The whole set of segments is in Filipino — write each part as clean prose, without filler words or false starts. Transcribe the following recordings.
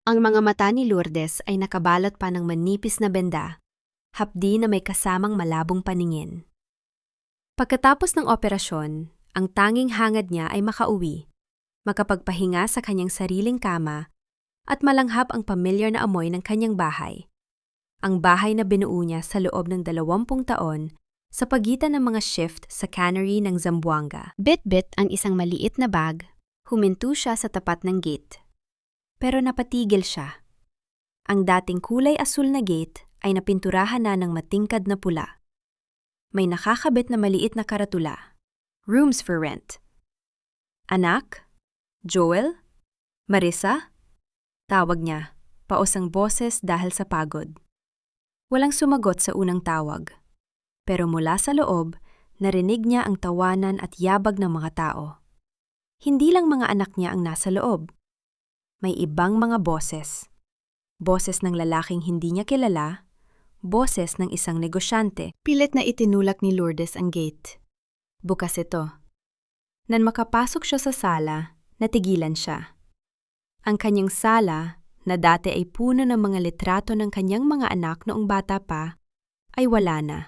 Ang mga mata ni Lourdes ay nakabalot pa ng manipis na benda, hapdi na may kasamang malabong paningin. Pagkatapos ng operasyon, ang tanging hangad niya ay makauwi, makapagpahinga sa kanyang sariling kama, at malanghap ang pamilyar na amoy ng kanyang bahay. Ang bahay na binuo niya sa loob ng 20 taon sa pagitan ng mga shift sa cannery ng Zamboanga. Bit-bit ang isang maliit na bag, huminto siya sa tapat ng gate. Pero napatigil siya. Ang dating kulay asul na gate ay napinturahan na ng matingkad na pula. May nakakabit na maliit na karatula. Rooms for rent. Anak? Joel? Marissa? Tawag niya, paos ang boses dahil sa pagod. Walang sumagot sa unang tawag. Pero mula sa loob, narinig niya ang tawanan at yabag ng mga tao. Hindi lang mga anak niya ang nasa loob. May ibang mga boses. Boses ng lalaking hindi niya kilala, boses ng isang negosyante. Pilit na itinulak ni Lourdes ang gate. Bukas ito. Nang makapasok siya sa sala, natigilan siya. Ang kanyang sala, na dati ay puno ng mga litrato ng kanyang mga anak noong bata pa, ay wala na.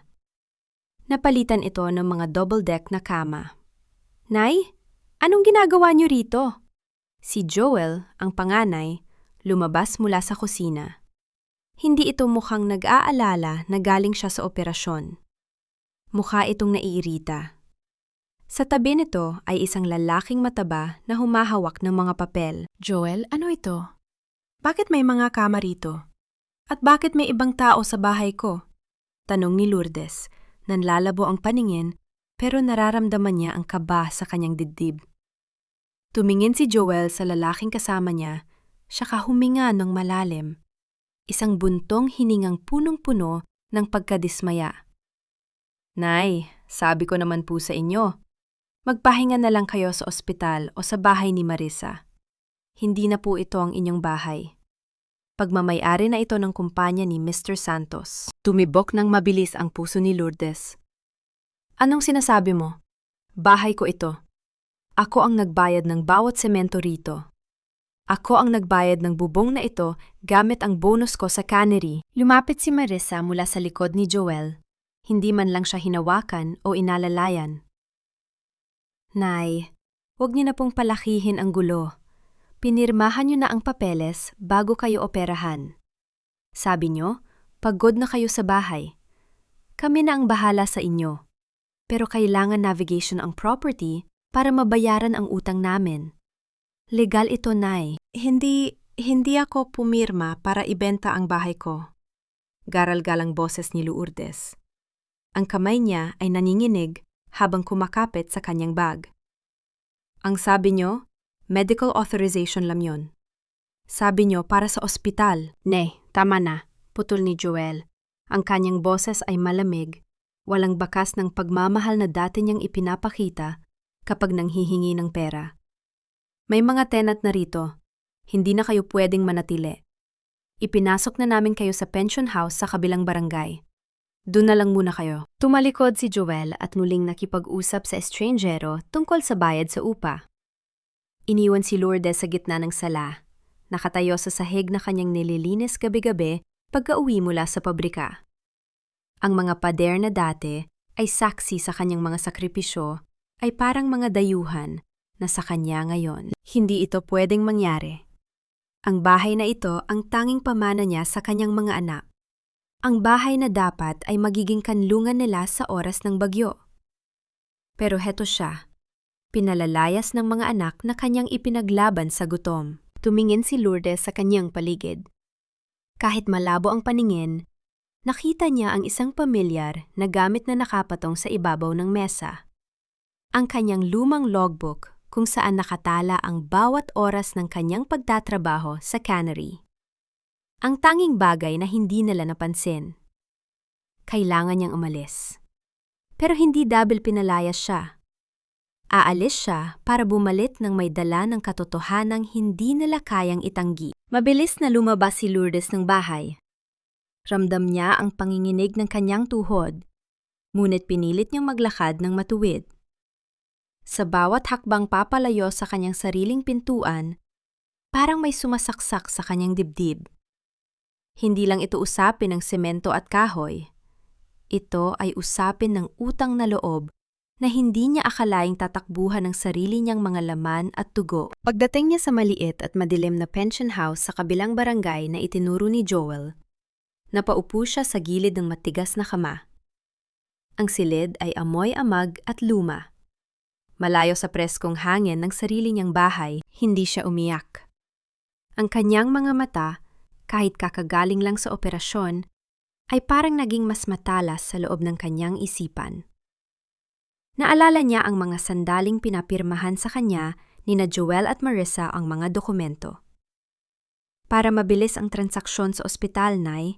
Napalitan ito ng mga double-deck na kama. Nay, anong ginagawa niyo rito? Si Joel, ang panganay, lumabas mula sa kusina. Hindi ito mukhang nag-aalala na galing siya sa operasyon. Mukha itong naiirita. Sa tabi nito ay isang lalaking mataba na humahawak ng mga papel. Joel, ano ito? Bakit may mga kama rito? At bakit may ibang tao sa bahay ko? Tanong ni Lourdes. Nanlalabo ang paningin pero nararamdaman niya ang kaba sa kanyang dibdib. Tumingin si Joel sa lalaking kasama niya, saka huminga ng malalim. Isang buntong hiningang punong-puno ng pagkadismaya. Nay, sabi ko naman po sa inyo, magpahinga na lang kayo sa ospital o sa bahay ni Marissa. Hindi na po ito ang inyong bahay. Pagmamay-ari na ito ng kumpanya ni Mr. Santos. Tumibok ng mabilis ang puso ni Lourdes. Anong sinasabi mo? Bahay ko ito. Ako ang nagbayad ng bawat semento rito. Ako ang nagbayad ng bubong na ito gamit ang bonus ko sa cannery. Lumapit si Marissa mula sa likod ni Joel. Hindi man lang siya hinawakan o inalalayan. Nay, huwag niyo na pong palakihin ang gulo. Pinirmahan niyo na ang papeles bago kayo operahan. Sabi niyo, pagod na kayo sa bahay. Kami na ang bahala sa inyo. Pero kailangan navigation ang property para mabayaran ang utang namin. Legal ito, Nay. Hindi ako pumirma para ibenta ang bahay ko. Garal-galang boses ni Lourdes. Ang kamay niya ay nanginginig habang kumakapit sa kanyang bag. Ang sabi niyo, medical authorization lang yun. Sabi niyo para sa ospital. Ne, tama na, putol ni Joel. Ang kanyang boses ay malamig, walang bakas ng pagmamahal na dati niyang ipinapakita kapag nanghihingi ng pera. May mga tenant na rito. Hindi na kayo pwedeng manatili. Ipinasok na namin kayo sa pension house sa kabilang barangay. Doon na lang muna kayo. Tumalikod si Joel at muling nakipag-usap sa estranghero tungkol sa bayad sa upa. Iniwan si Lourdes sa gitna ng sala. Nakatayo sa sahig na kanyang nililinis gabi-gabi pagka-uwi mula sa pabrika. Ang mga pader na dati ay saksi sa kanyang mga sakripisyo ay parang mga dayuhan na sa kanya ngayon. Hindi ito pwedeng mangyari. Ang bahay na ito ang tanging pamana niya sa kanyang mga anak. Ang bahay na dapat ay magiging kanlungan nila sa oras ng bagyo. Pero heto siya, pinalalayas ng mga anak na kanyang ipinaglaban sa gutom. Tumingin si Lourdes sa kanyang paligid. Kahit malabo ang paningin, nakita niya ang isang pamilyar na gamit na nakapatong sa ibabaw ng mesa. Ang kanyang lumang logbook kung saan nakatala ang bawat oras ng kanyang pagtatrabaho sa cannery. Ang tanging bagay na hindi nila napansin. Kailangan niyang umalis. Pero hindi dahil pinalayas siya. Aalis siya para bumalit ng may dala ng katotohanang hindi nila kayang itanggi. Mabilis na lumabas si Lourdes ng bahay. Ramdam niya ang panginginig ng kanyang tuhod, ngunit pinilit niyang maglakad ng matuwid. Sa bawat hakbang papalayo sa kanyang sariling pintuan, Parang may sumasaksak sa kanyang dibdib. Hindi lang ito usapin ng semento at kahoy. Ito ay usapin ng utang na loob na hindi niya akalaing tatakbuhan ng sarili niyang mga laman at tugo. Pagdating niya sa maliit at madilim na pension house sa kabilang barangay na itinuro ni Joel, napaupo siya sa gilid ng matigas na kama. Ang silid ay amoy amag at luma. Malayo sa preskong hangin ng sarili niyang bahay, hindi siya umiyak. Ang kanyang mga mata, kahit kakagaling lang sa operasyon, ay parang naging mas matalas sa loob ng kanyang isipan. Naalala niya ang mga sandaling pinapirmahan sa kanya ni na Joel at Marissa ang mga dokumento. Para mabilis ang transaksyon sa ospital, Nay,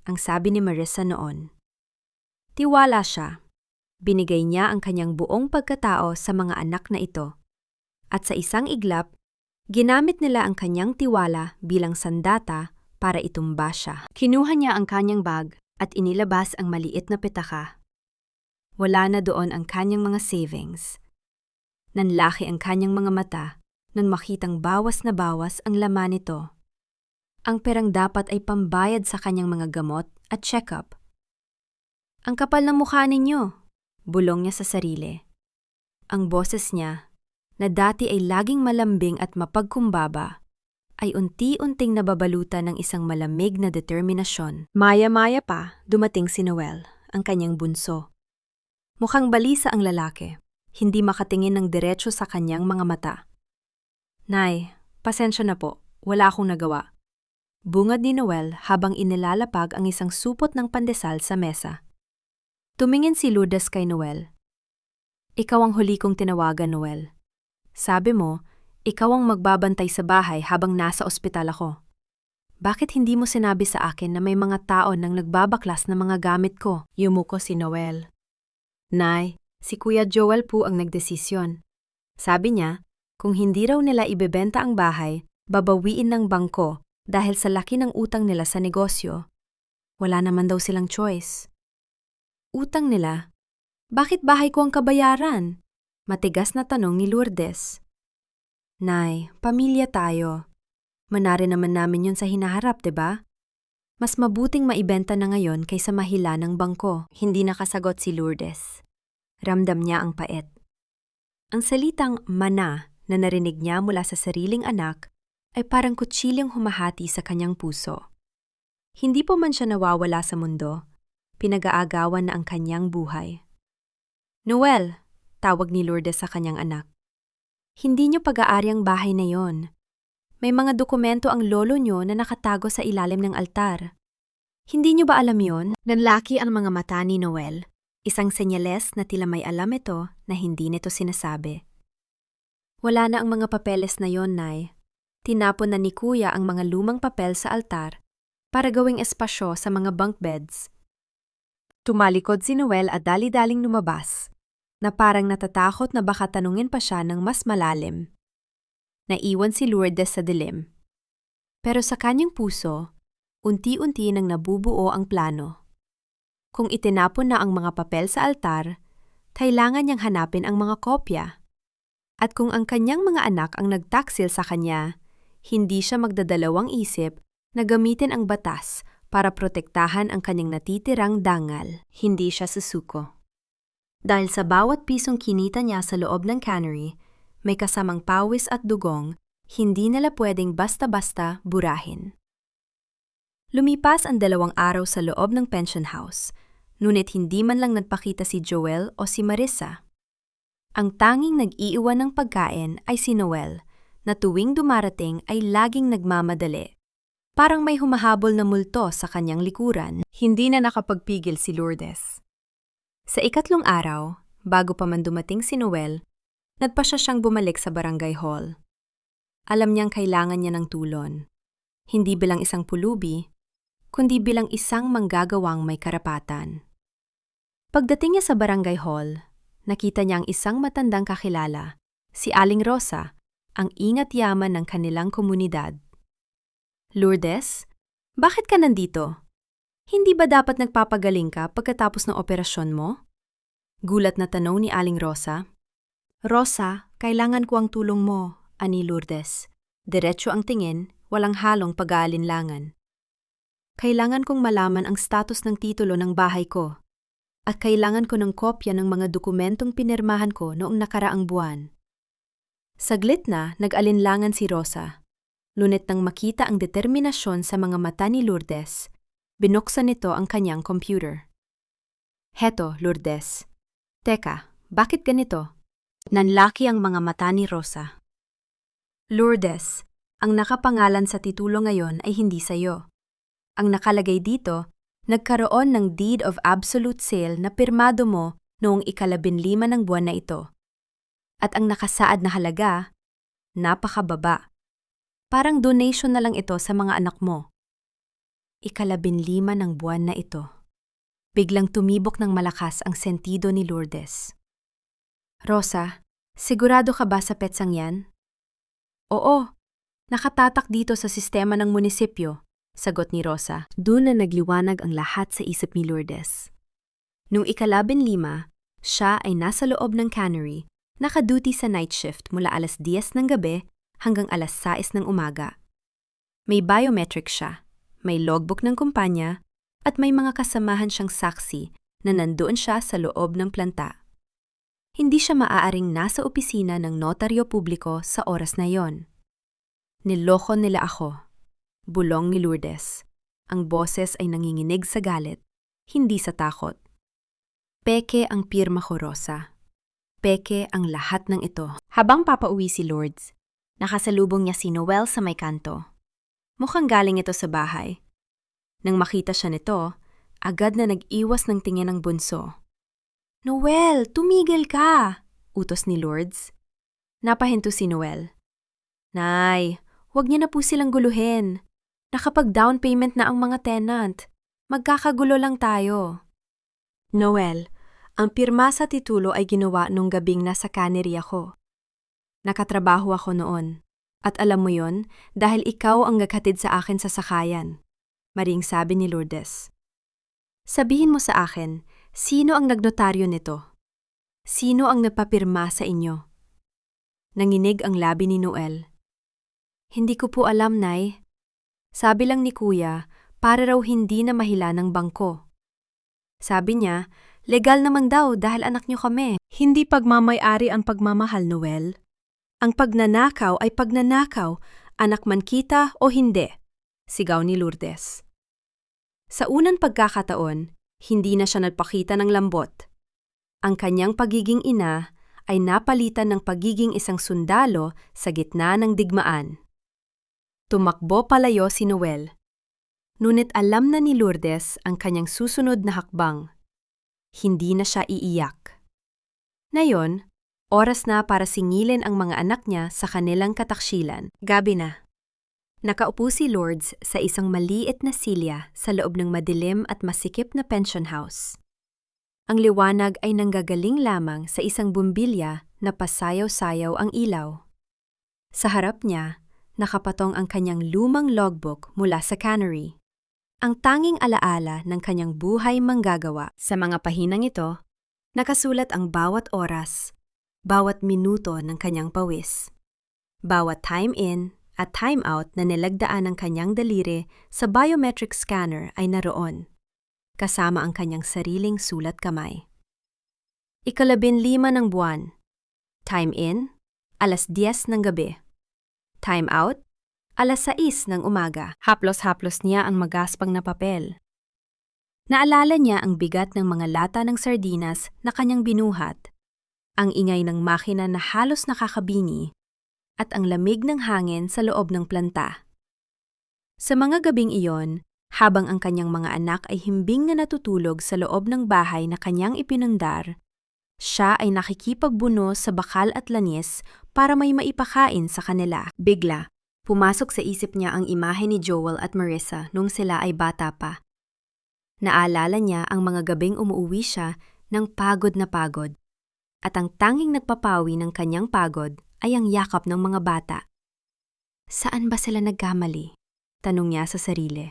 ang sabi ni Marissa noon. Tiwala siya. Binigay niya ang kanyang buong pagkatao sa mga anak na ito. At sa isang iglap, ginamit nila ang kanyang tiwala bilang sandata para itumba siya. Kinuha niya ang kanyang bag at inilabas ang maliit na petaka. Wala na doon ang kanyang mga savings. Nanlaki ang kanyang mga mata nang makitang bawas na bawas ang laman nito. Ang perang dapat ay pambayad sa kanyang mga gamot at check-up. Ang kapal ng mukha ninyo, bulong niya sa sarili. Ang boses niya, na dati ay laging malambing at mapagkumbaba, ay unti-unting nababalutan ng isang malamig na determinasyon. Maya-maya pa, dumating si Noel, ang kanyang bunso. Mukhang balisa ang lalaki, hindi makatingin ng diretso sa kanyang mga mata. Nay, pasensya na po, wala akong nagawa. Bungad ni Noel habang inilalapag ang isang supot ng pandesal sa mesa. Tumingin si Lourdes kay Noel. Ikaw ang huli kong tinawagan, Noel. Sabi mo, ikaw ang magbabantay sa bahay habang nasa ospital ako. Bakit hindi mo sinabi sa akin na may mga tao nang nagbabaklas ng mga gamit ko? Yumuko si Noel. Nay, si Kuya Joel po ang nagdesisyon. Sabi niya, kung hindi raw nila ibebenta ang bahay, babawiin ng bangko dahil sa laki ng utang nila sa negosyo. Wala naman daw silang choice. Utang nila? Bakit bahay ko ang kabayaran? Matigas na tanong ni Lourdes. Nay, pamilya tayo. Manari naman namin yun sa hinaharap, diba? Mas mabuting maibenta na ngayon kaysa mahila ng bangko. Hindi nakasagot si Lourdes. Ramdam niya ang pait. Ang salitang mana na narinig niya mula sa sariling anak ay parang kutsilyong humahati sa kanyang puso. Hindi po man siya nawawala sa mundo, pinag-aagawan na ang kanyang buhay. Noel, tawag ni Lourdes sa kanyang anak. Hindi niyo pag-aari ang bahay na yon. May mga dokumento ang lolo niyo na nakatago sa ilalim ng altar. Hindi niyo ba alam yon? Nanlaki ang mga mata ni Noel. Isang senyales na tila may alam ito na hindi nito sinasabi. Wala na ang mga papeles na yon, Nay. Tinapon na ni Kuya ang mga lumang papel sa altar para gawing espasyo sa mga bunk beds. Tumalikod si Noel at dali-daling lumabas, na parang natatakot na baka tanungin pa siya ng mas malalim. Naiwan si Lourdes sa dilim. Pero sa kanyang puso, unti-unti nang nabubuo ang plano. Kung itinapon na ang mga papel sa altar, kailangan niyang hanapin ang mga kopya. At kung ang kanyang mga anak ang nagtaksil sa kanya, hindi siya magdadalawang isip na gamitin ang batas para protektahan ang kanyang natitirang dangal. Hindi siya susuko. Dahil sa bawat pisong kinita niya sa loob ng cannery, may kasamang pawis at dugong, hindi nila pwedeng basta-basta burahin. Lumipas ang 2 araw sa loob ng pension house, ngunit hindi man lang nagpakita si Joel o si Marissa. Ang tanging nag-iiwan ng pagkain ay si Noel, na tuwing dumarating ay laging nagmamadali. Parang may humahabol na multo sa kanyang likuran. Hindi na nakapagpigil si Lourdes. Sa 3 araw, bago pa man dumating si Noel, nagpasya siyang bumalik sa barangay hall. Alam niyang kailangan niya ng tulon. Hindi bilang isang pulubi, kundi bilang isang manggagawang may karapatan. Pagdating niya sa barangay hall, nakita niya ang isang matandang kakilala, si Aling Rosa, ang ingat yaman ng kanilang komunidad. Lourdes, bakit ka nandito? Hindi ba dapat nagpapagaling ka pagkatapos ng operasyon mo? Gulat na tanong ni Aling Rosa. Rosa, kailangan ko ang tulong mo, ani Lourdes. Diretso ang tingin, walang halong pag-aalinlangan. Kailangan kong malaman ang status ng titulo ng bahay ko. At kailangan ko ng kopya ng mga dokumentong pinirmahan ko noong nakaraang buwan. Saglit na nag-alinlangan si Rosa. Ngunit nang makita ang determinasyon sa mga mata ni Lourdes, binuksan nito ang kanyang computer. Heto, Lourdes. Teka, bakit ganito? Nanlaki ang mga mata ni Rosa. Lourdes, ang nakapangalan sa titulo ngayon ay hindi sa'yo. Ang nakalagay dito, nagkaroon ng Deed of Absolute Sale na pirmado mo noong 15 ng buwan na ito. At ang nakasaad na halaga, napakababa. Parang donation na lang ito sa mga anak mo. 15 ng buwan na ito. Biglang tumibok ng malakas ang sentido ni Lourdes. Rosa, sigurado ka ba sa petsang yan? Oo, nakatatak dito sa sistema ng munisipyo, sagot ni Rosa. Doon na nagliwanag ang lahat sa isip ni Lourdes. Nung 15, siya ay nasa loob ng cannery, nakaduty sa night shift mula alas 10 ng gabi hanggang alas 6 ng umaga. May biometric siya, may logbook ng kumpanya, at may mga kasamahan siyang saksi na nandoon siya sa loob ng planta. Hindi siya maaaring nasa opisina ng notaryo publiko sa oras na yon. Niloko nila ako. Bulong ni Lourdes. Ang boses ay nanginginig sa galit, hindi sa takot. Peke ang pirma ko, Rosa. Peke ang lahat ng ito. Habang papauwi si Lourdes, nakasalubong niya si Noel sa may kanto. Mukhang galing ito sa bahay. Nang makita siya nito, agad na nag-iwas ng tingin ng bunso. Noel, tumigil ka! Utos ni Lourdes. Napahinto si Noel. Nay, huwag niyo na po silang guluhin. Nakapag-down payment na ang mga tenant. Magkakagulo lang tayo. Noel, ang pirma sa titulo ay ginawa nung gabing nasa cannery ako. Nakatrabaho ako noon. At alam mo yon, dahil ikaw ang naghatid sa akin sa sakayan. Maring sabi ni Lourdes. Sabihin mo sa akin, sino ang nagnotaryo nito? Sino ang nagpapirma sa inyo? Nanginig ang labi ni Noel. Hindi ko po alam, Nay. Sabi lang ni Kuya, para raw hindi na mahila ng bangko. Sabi niya, legal naman daw dahil anak niyo kami. Hindi pagmamay-ari ang pagmamahal, Noel. Ang pagnanakaw ay pagnanakaw, anak man kita o hindi, sigaw ni Lourdes. Sa unang pagkakataon, hindi na siya nagpakita ng lambot. Ang kanyang pagiging ina ay napalitan ng pagiging isang sundalo sa gitna ng digmaan. Tumakbo palayo si Noel. Ngunit alam na ni Lourdes ang kanyang susunod na hakbang. Hindi na siya iiyak. Ngayon, oras na para singilin ang mga anak niya sa kanilang kataksilan. Gabi na. Nakaupo si Lourdes sa isang maliit na silya sa loob ng madilim at masikip na pension house. Ang liwanag ay nanggagaling lamang sa isang bumbilya na pasayaw-sayaw ang ilaw. Sa harap niya, nakapatong ang kanyang lumang logbook mula sa cannery. Ang tanging alaala ng kanyang buhay manggagawa. Sa mga pahinang ito, nakasulat ang bawat oras, bawat minuto ng kanyang pawis. Bawat time in at time out na nilagdaan ng kanyang daliri sa biometric scanner ay naroon, kasama ang kanyang sariling sulat kamay. 15 ng buwan. Time in, alas 10 ng gabi. Time out, alas 6 ng umaga. Haplos-haplos niya ang magaspang na papel. Naalala niya ang bigat ng mga lata ng sardinas na kanyang binuhat, ang ingay ng makina na halos nakakabingi, at ang lamig ng hangin sa loob ng planta. Sa mga gabing iyon, habang ang kanyang mga anak ay himbing na natutulog sa loob ng bahay na kanyang ipinundar, siya ay nakikipagbuno sa bakal at langis para may maipakain sa kanila. Bigla, pumasok sa isip niya ang imahe ni Joel at Marissa nung sila ay bata pa. Naalala niya ang mga gabing umuuwi siya ng pagod na pagod. At ang tanging nagpapawi ng kanyang pagod ay ang yakap ng mga bata. Saan ba sila nagkamali? Tanong niya sa sarili.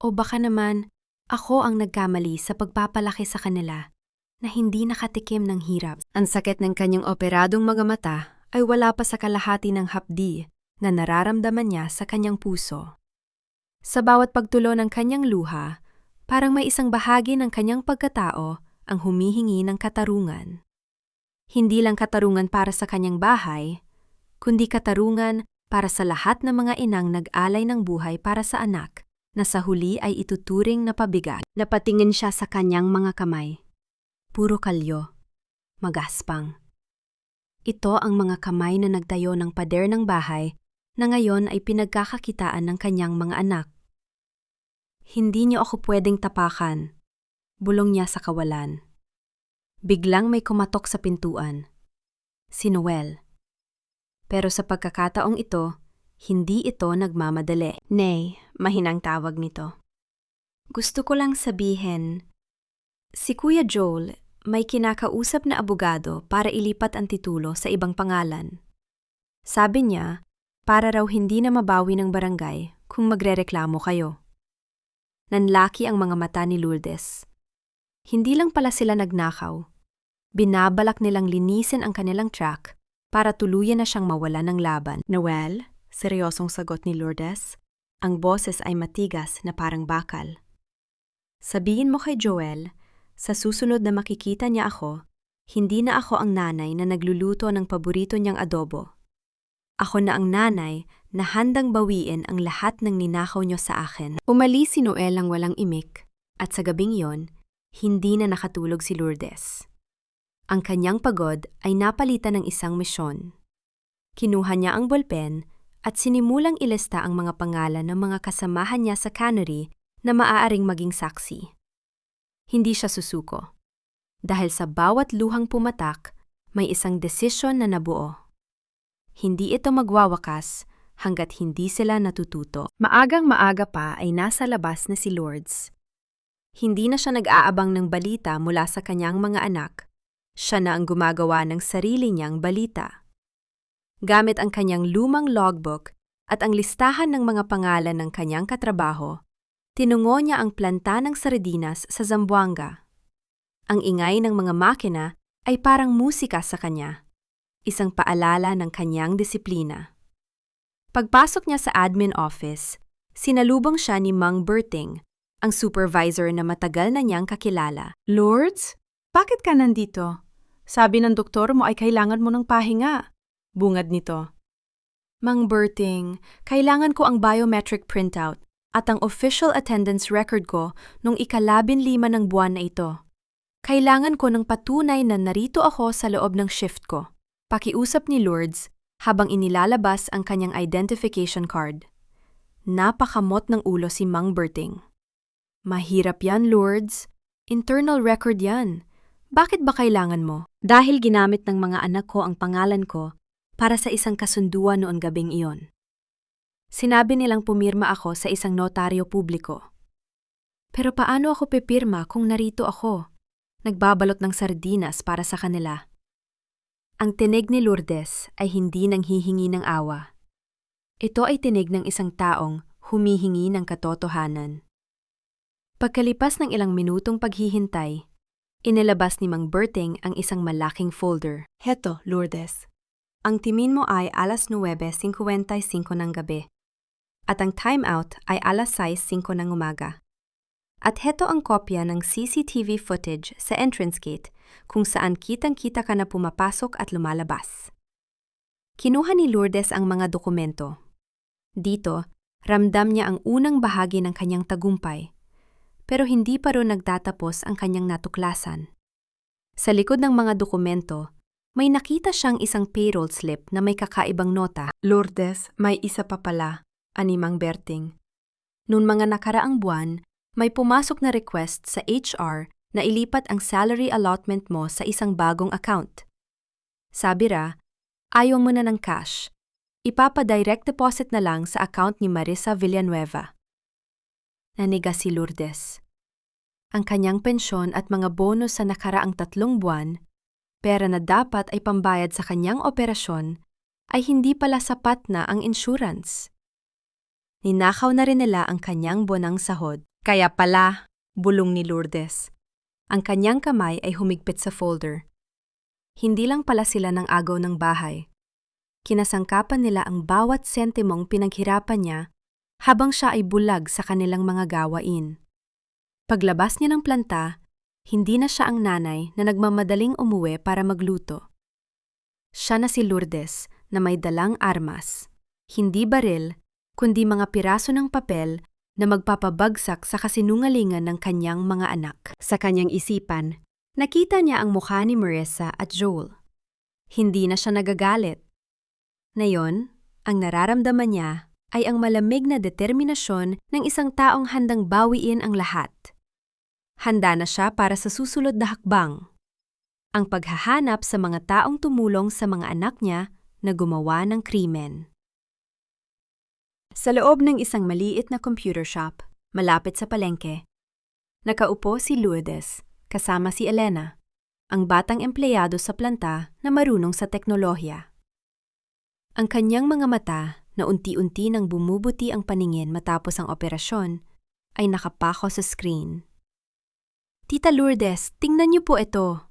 O baka naman, ako ang nagkamali sa pagpapalaki sa kanila na hindi nakatikim ng hirap. Ang sakit ng kanyang operadong mga mata ay wala pa sa kalahati ng hapdi na nararamdaman niya sa kanyang puso. Sa bawat pagtulo ng kanyang luha, parang may isang bahagi ng kanyang pagkatao ang humihingi ng katarungan. Hindi lang katarungan para sa kanyang bahay, kundi katarungan para sa lahat ng mga inang nag-alay ng buhay para sa anak na sa huli ay ituturing na pabigat. Napatingin siya sa kanyang mga kamay. Puro kalyo, magaspang. Ito ang mga kamay na nagtayo ng pader ng bahay na ngayon ay pinagkakakitaan ng kanyang mga anak. Hindi niyo ako pwedeng tapakan, bulong niya sa kawalan. Biglang may kumatok sa pintuan. Si Noel. Pero sa pagkakataong ito, hindi ito nagmamadali. Nay, mahinang tawag nito. Gusto ko lang sabihin, si Kuya Joel may kinakausap na abogado para ilipat ang titulo sa ibang pangalan. Sabi niya, para raw hindi na mabawi ng barangay kung magrereklamo kayo. Nanlaki ang mga mata ni Lourdes. Hindi lang pala sila nagnakaw. Binabalak nilang linisin ang kanilang track para tuluyan na siyang mawala ng laban. Noel, seryosong sagot ni Lourdes. Ang boses ay matigas na parang bakal. Sabihin mo kay Joel, sa susunod na makikita niya ako, hindi na ako ang nanay na nagluluto ng paborito niyang adobo. Ako na ang nanay na handang bawiin ang lahat ng ninakaw niyo sa akin. Umalis si Noel ang walang imik, at sa gabing yon, hindi na nakatulog si Lourdes. Ang kanyang pagod ay napalitan ng isang misyon. Kinuha niya ang bolpen at sinimulang ilista ang mga pangalan ng mga kasamahan niya sa cannery na maaaring maging saksi. Hindi siya susuko. Dahil sa bawat luhang pumatak, may isang desisyon na nabuo. Hindi ito magwawakas hanggat hindi sila natututo. Maagang-maaga pa ay nasa labas na si Lourdes. Hindi na siya nag-aabang ng balita mula sa kanyang mga anak. Siya na ang gumagawa ng sarili niyang balita. Gamit ang kanyang lumang logbook at ang listahan ng mga pangalan ng kanyang katrabaho, tinungo niya ang planta ng sardinas sa Zamboanga. Ang ingay ng mga makina ay parang musika sa kanya, isang paalala ng kanyang disiplina. Pagpasok niya sa admin office, sinalubong siya ni Mang Berting, ang supervisor na matagal na niyang kakilala. Lourdes, bakit ka nandito? Sabi ng doktor mo ay kailangan mo ng pahinga. Bungad nito. Mang Berting, kailangan ko ang biometric printout at ang official attendance record ko nung ika-15 ng buwan na ito. Kailangan ko ng patunay na narito ako sa loob ng shift ko. Pakiusap ni Lourdes habang inilalabas ang kanyang identification card. Napakamot ng ulo si Mang Berting. Mahirap yan, Lourdes. Internal record yan. Bakit ba kailangan mo? Dahil ginamit ng mga anak ko ang pangalan ko para sa isang kasunduan noon gabing iyon. Sinabi nilang pumirma ako sa isang notaryo publiko. Pero paano ako pipirma kung narito ako? Nagbabalot ng sardinas para sa kanila. Ang tinig ni Lourdes ay hindi nang hihingi ng awa. Ito ay tinig ng isang taong humihingi ng katotohanan. Pagkalipas ng ilang minutong paghihintay, inilabas ni Mang Berting ang isang malaking folder. Heto, Lourdes. Ang timin mo ay alas 9:55 ng gabi. At ang timeout ay alas 6:05 ng umaga. At heto ang kopya ng CCTV footage sa entrance gate kung saan kitang-kita ka na pumapasok at lumalabas. Kinuha ni Lourdes ang mga dokumento. Dito, ramdam niya ang unang bahagi ng kanyang tagumpay. Pero hindi pa rin nagtatapos ang kanyang natuklasan. Sa likod ng mga dokumento, may nakita siyang isang payroll slip na may kakaibang nota. Lourdes, may isa pa pala, ani Mang Berting. Noong mga nakaraang buwan, may pumasok na request sa HR na ilipat ang salary allotment mo sa isang bagong account. Sabi ra, ayaw mo na ng cash. Ipapa-direct deposit na lang sa account ni Marissa Villanueva. Naniga si Lourdes. Ang kanyang pensyon at mga bonus sa nakaraang 3 buwan, pera na dapat ay pambayad sa kanyang operasyon, ay hindi pala sapat na ang insurance. Ninakaw na rin nila ang kanyang buwanang sahod. Kaya pala, bulong ni Lourdes. Ang kanyang kamay ay humigpit sa folder. Hindi lang pala sila ng agaw ng bahay. Kinasangkapan nila ang bawat sentimong pinaghirapan niya habang siya ay bulag sa kanilang mga gawain. Paglabas niya ng planta, hindi na siya ang nanay na nagmamadaling umuwi para magluto. Siya na si Lourdes na may dalang armas, hindi baril, kundi mga piraso ng papel na magpapabagsak sa kasinungalingan ng kanyang mga anak. Sa kanyang isipan, nakita niya ang mukha ni Marissa at Joel. Hindi na siya nagagalit. Ngayon, ang nararamdaman niya ay ang malamig na determinasyon ng isang taong handang bawiin ang lahat. Handa na siya para sa susunod na hakbang. Ang paghahanap sa mga taong tumulong sa mga anak niya na gumawa ng krimen. Sa loob ng isang maliit na computer shop, malapit sa palengke, nakaupo si Lourdes kasama si Elena, ang batang empleyado sa planta na marunong sa teknolohiya. Ang kanyang mga mata na unti-unti nang bumubuti ang paningin matapos ang operasyon ay nakapako sa screen. "Tita Lourdes, tingnan niyo po ito,"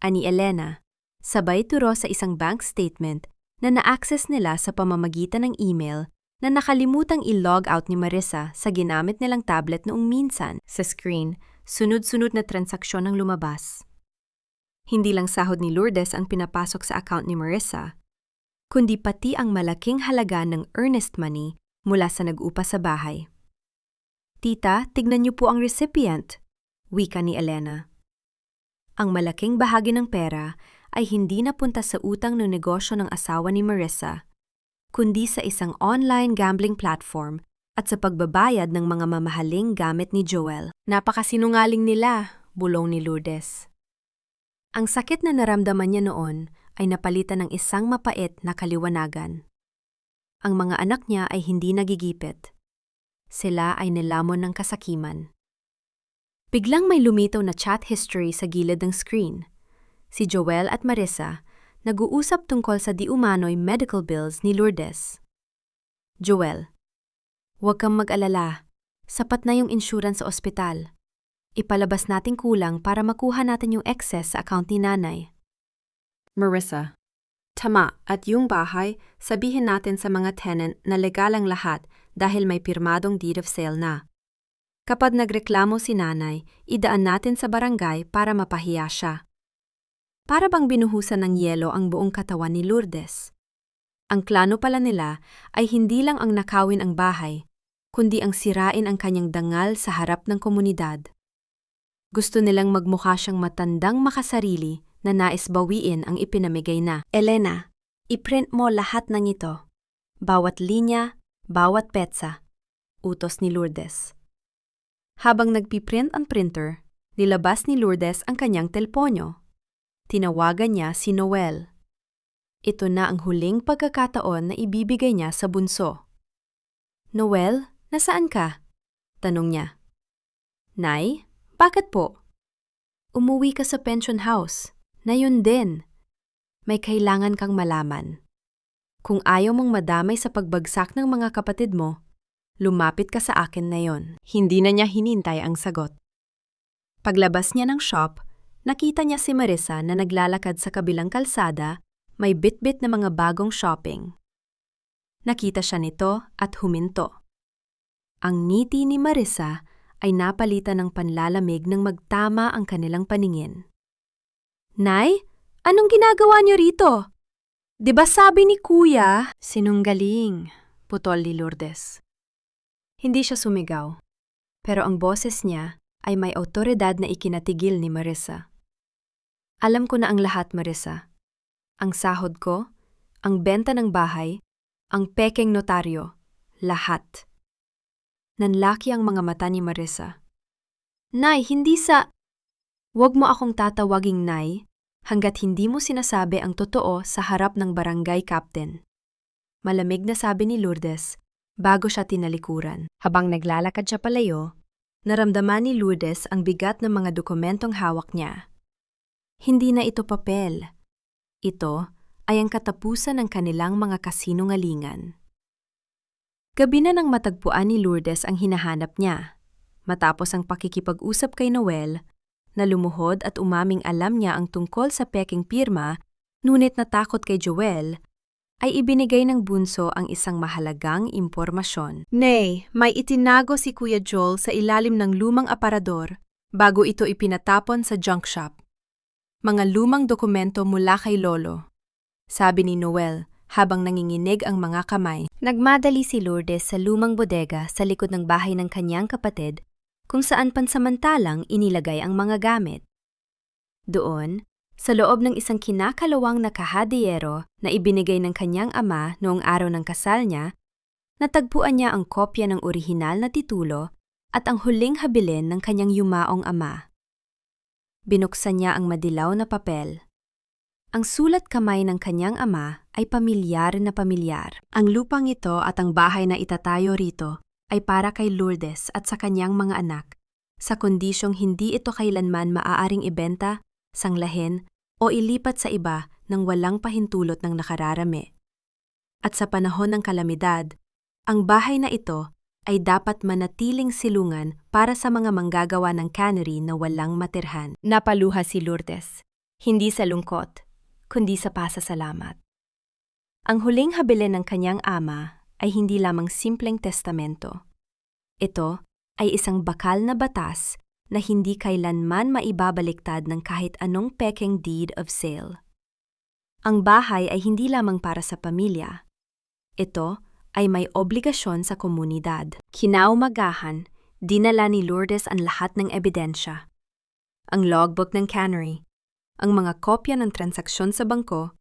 ani Elena, sabay turo sa isang bank statement na na-access nila sa pamamagitan ng email na nakalimutang i-log out ni Marissa sa ginamit nilang tablet noong minsan. Sa screen, sunod-sunod na transaksyon ang lumabas. Hindi lang sahod ni Lourdes ang pinapasok sa account ni Marissa, kundi pati ang malaking halaga ng earnest money mula sa nag-upa sa bahay. "Tita, tignan niyo po ang recipient," wika ni Elena. Ang malaking bahagi ng pera ay hindi napunta sa utang ng negosyo ng asawa ni Marissa, kundi sa isang online gambling platform at sa pagbabayad ng mga mamahaling gamit ni Joel. "Napakasinungaling nila," bulong ni Lourdes. Ang sakit na naramdaman niya noon ay napalitan ng isang mapait na kaliwanagan. Ang mga anak niya ay hindi nagigipit. Sila ay nilamon ng kasakiman. Biglang may lumitaw na chat history sa gilid ng screen. Si Joel at Marissa nag-uusap tungkol sa di-umano'y medical bills ni Lourdes. "Joel, huwag kang mag-alala. Sapat na yung insurance sa ospital. Ipalabas nating kulang para makuha natin yung excess sa account ni nanay." Marissa, tama, at yung bahay, sabihin natin sa mga tenant na legal ang lahat dahil may pirmadong deed of sale na. Kapag nagreklamo si nanay, idaan natin sa barangay para mapahiya siya. Para bang binuhusan ng yelo ang buong katawan ni Lourdes. Ang plano pala nila ay hindi lang ang nakawin ang bahay, kundi ang sirain ang kanyang dangal sa harap ng komunidad. Gusto nilang magmukha siyang matandang makasarili na nais bawiin ang ipinamigay na. "Elena, iprint mo lahat ng ito. Bawat linya, bawat petsa," utos ni Lourdes. Habang nagpiprint ang printer, nilabas ni Lourdes ang kanyang telponyo. Tinawagan niya si Noel. Ito na ang huling pagkakataon na ibibigay niya sa bunso. "Noel, nasaan ka?" tanong niya. "Nay, bakit po?" "Umuwi ka sa pension house. Na yun din. May kailangan kang malaman. Kung ayaw mong madamay sa pagbagsak ng mga kapatid mo, lumapit ka sa akin na yon." Hindi na niya hinintay ang sagot. Paglabas niya ng shop, nakita niya si Marissa na naglalakad sa kabilang kalsada, may bitbit na mga bagong shopping. Nakita siya nito at huminto. Ang ngiti ni Marissa ay napalitan ng panlalamig nang magtama ang kanilang paningin. "Nay, anong ginagawa niyo rito? 'Di ba sabi ni Kuya?" "Sinunggaling," putol ni Lourdes. Hindi siya sumigaw, pero ang boses niya ay may awtoridad na ikinatigil ni Marissa. "Alam ko na ang lahat, Marissa. Ang sahod ko, ang benta ng bahay, ang pekeng notaryo, lahat." Nanlaki ang mga mata ni Marissa. "Nay, hindi sa..." "Huwag mo akong tatawaging Nay hanggat hindi mo sinasabi ang totoo sa harap ng barangay captain." Malamig na sabi ni Lourdes bago siya tinalikuran. Habang naglalakad siya palayo, naramdaman ni Lourdes ang bigat ng mga dokumentong hawak niya. Hindi na ito papel. Ito ay ang katapusan ng kanilang mga kasinungalingan. Gabi na nang matagpuan ni Lourdes ang hinahanap niya. Matapos ang pakikipag-usap kay Noel, na lumuhod at umaming alam niya ang tungkol sa peking pirma, ngunit natakot kay Joel, ay ibinigay ng bunso ang isang mahalagang impormasyon. Nay, may itinago si Kuya Joel sa ilalim ng lumang aparador bago ito ipinatapon sa junk shop. Mga lumang dokumento mula kay Lolo, sabi ni Noel habang nanginginig ang mga kamay. Nagmadali si Lourdes sa lumang bodega sa likod ng bahay ng kanyang kapatid kung saan pansamantalang inilagay ang mga gamit. Doon, sa loob ng isang kinakalawang na kahadiyero na ibinigay ng kanyang ama noong araw ng kasal niya, natagpuan niya ang kopya ng orihinal na titulo at ang huling habilin ng kanyang yumaong ama. Binuksan niya ang madilaw na papel. Ang sulat kamay ng kanyang ama ay pamilyar na pamilyar. Ang lupang ito at ang bahay na itatayo rito ay para kay Lourdes at sa kanyang mga anak, sa kondisyong hindi ito kailanman maaaring ibenta, sanglahin, o ilipat sa iba nang walang pahintulot ng nakararami. At sa panahon ng kalamidad, ang bahay na ito ay dapat manatiling silungan para sa mga manggagawa ng cannery na walang matirhan. Napaluha si Lourdes, hindi sa lungkot, kundi sa pasasalamat. Ang huling habilin ng kanyang ama ay hindi lamang simpleng testamento. Ito ay isang bakal na batas na hindi kailanman maibabaliktad ng kahit anong pekeng deed of sale. Ang bahay ay hindi lamang para sa pamilya. Ito ay may obligasyon sa komunidad. Kinaumagahan, dinala ni Lourdes ang lahat ng ebidensya. Ang logbook ng cannery, ang mga kopya ng transaksyon sa bangko,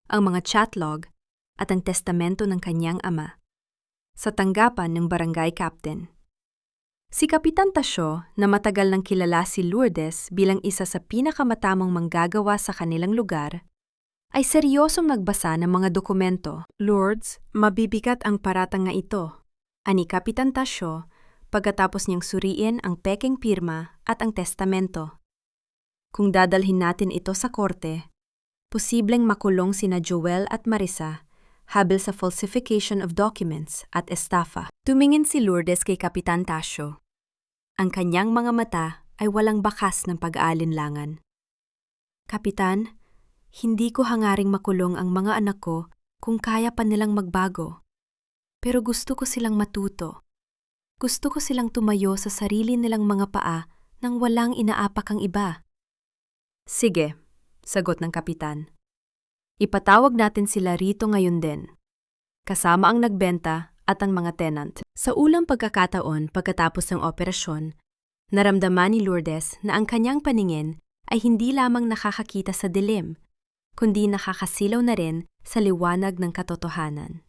ang mga chat log, at ang testamento ng kanyang ama. Sa tanggapan ng barangay captain. Si Kapitan Tasio, na matagal nang kilala si Lourdes bilang isa sa pinakamatamang manggagawa sa kanilang lugar, ay seryosong nagbasa ng mga dokumento. "Lourdes, mabibigat ang paratang nga ito," ani Kapitan Tasio pagkatapos niyang suriin ang pekeng pirma at ang testamento. "Kung dadalhin natin ito sa korte, posibleng makulong sina Joel at Marisa habil sa falsification of documents at estafa." Tumingin si Lourdes kay Kapitan Tasio. Ang kanyang mga mata ay walang bakas ng pag-aalinlangan. "Kapitan, hindi ko hangaring makulong ang mga anak ko kung kaya pa nilang magbago. Pero gusto ko silang matuto. Gusto ko silang tumayo sa sarili nilang mga paa nang walang inaapak ang iba." "Sige," sagot ng kapitan. "Ipatawag natin sila rito ngayon din, kasama ang nagbenta at ang mga tenant." Sa ulang pagkakataon pagkatapos ng operasyon, naramdaman ni Lourdes na ang kanyang paningin ay hindi lamang nakakakita sa dilim, kundi nakakasilaw na rin sa liwanag ng katotohanan.